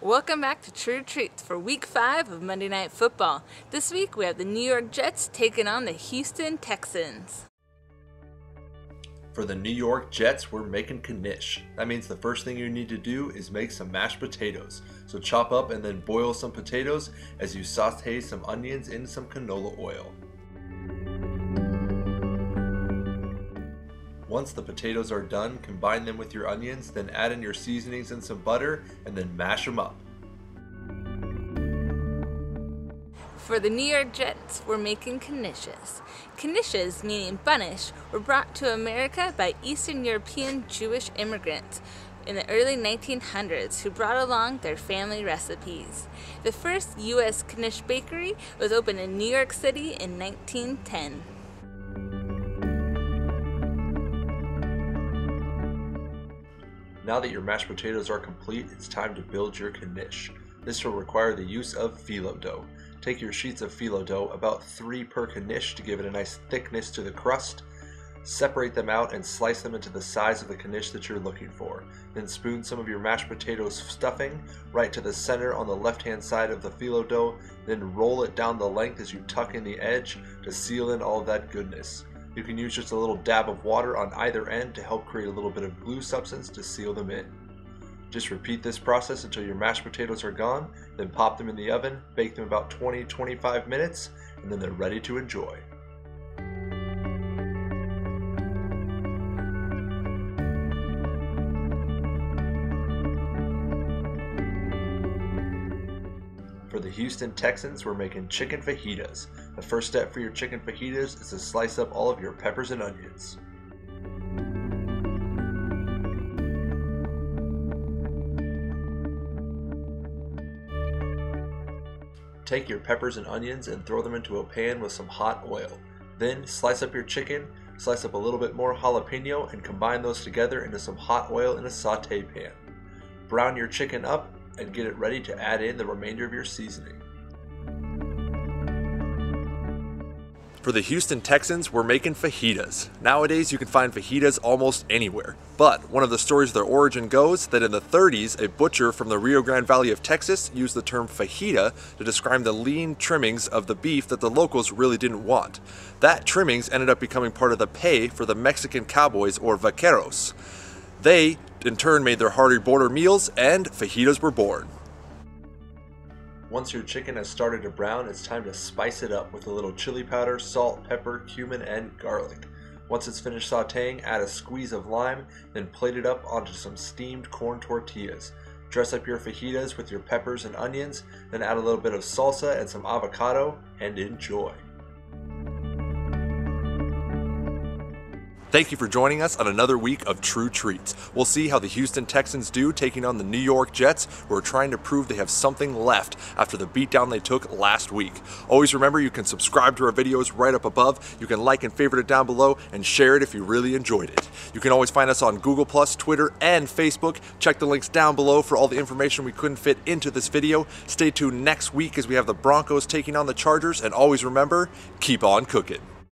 Welcome back to True Treats for Week 5 of Monday Night Football. This week we have the New York Jets taking on the Houston Texans. For the New York Jets, we're making Knish. That means the first thing you need to do is make some mashed potatoes. So chop up and then boil some potatoes as you saute some onions in some canola oil. Once the potatoes are done, combine them with your onions, then add in your seasonings and some butter, and then mash them up. For the New York Jets, we're making knishes. Knishes, meaning bunnish, were brought to America by Eastern European Jewish immigrants in the early 1900s who brought along their family recipes. The first U.S. Knish bakery was opened in New York City in 1910. Now that your mashed potatoes are complete, it's time to build your Knish. This will require the use of phyllo dough. Take your sheets of phyllo dough, about 3 per Knish to give it a nice thickness to the crust. Separate them out and slice them into the size of the Knish that you're looking for. Then spoon some of your mashed potatoes stuffing right to the center on the left-hand side of the phyllo dough. Then roll it down the length as you tuck in the edge to seal in all of that goodness. You can use just a little dab of water on either end to help create a little bit of glue substance to seal them in. Just repeat this process until your mashed potatoes are gone, then pop them in the oven, bake them about 20-25 minutes, and then they're ready to enjoy. For the Houston Texans, we're making chicken fajitas. The first step for your chicken fajitas is to slice up all of your peppers and onions. Take your peppers and onions and throw them into a pan with some hot oil. Then slice up your chicken, slice up a little bit more jalapeno, and combine those together into some hot oil in a saute pan. Brown your chicken up and get it ready to add in the remainder of your seasoning. For the Houston Texans, we're making fajitas. Nowadays, you can find fajitas almost anywhere. But one of the stories of their origin goes that in the 30s, a butcher from the Rio Grande Valley of Texas used the term fajita to describe the lean trimmings of the beef that the locals really didn't want. That trimmings ended up becoming part of the pay for the Mexican cowboys or vaqueros. They, in turn, made their hearty border meals, and fajitas were born. Once your chicken has started to brown, it's time to spice it up with a little chili powder, salt, pepper, cumin, and garlic. Once it's finished sauteing, add a squeeze of lime, then plate it up onto some steamed corn tortillas. Dress up your fajitas with your peppers and onions, then add a little bit of salsa and some avocado, and enjoy. Thank you for joining us on another week of True Treats. We'll see how the Houston Texans do taking on the New York Jets, who are trying to prove they have something left after the beatdown they took last week. Always remember, you can subscribe to our videos right up above. You can like and favorite it down below and share it if you really enjoyed it. You can always find us on Google+, Twitter, and Facebook. Check the links down below for all the information we couldn't fit into this video. Stay tuned next week as we have the Broncos taking on the Chargers, and always remember, keep on cooking.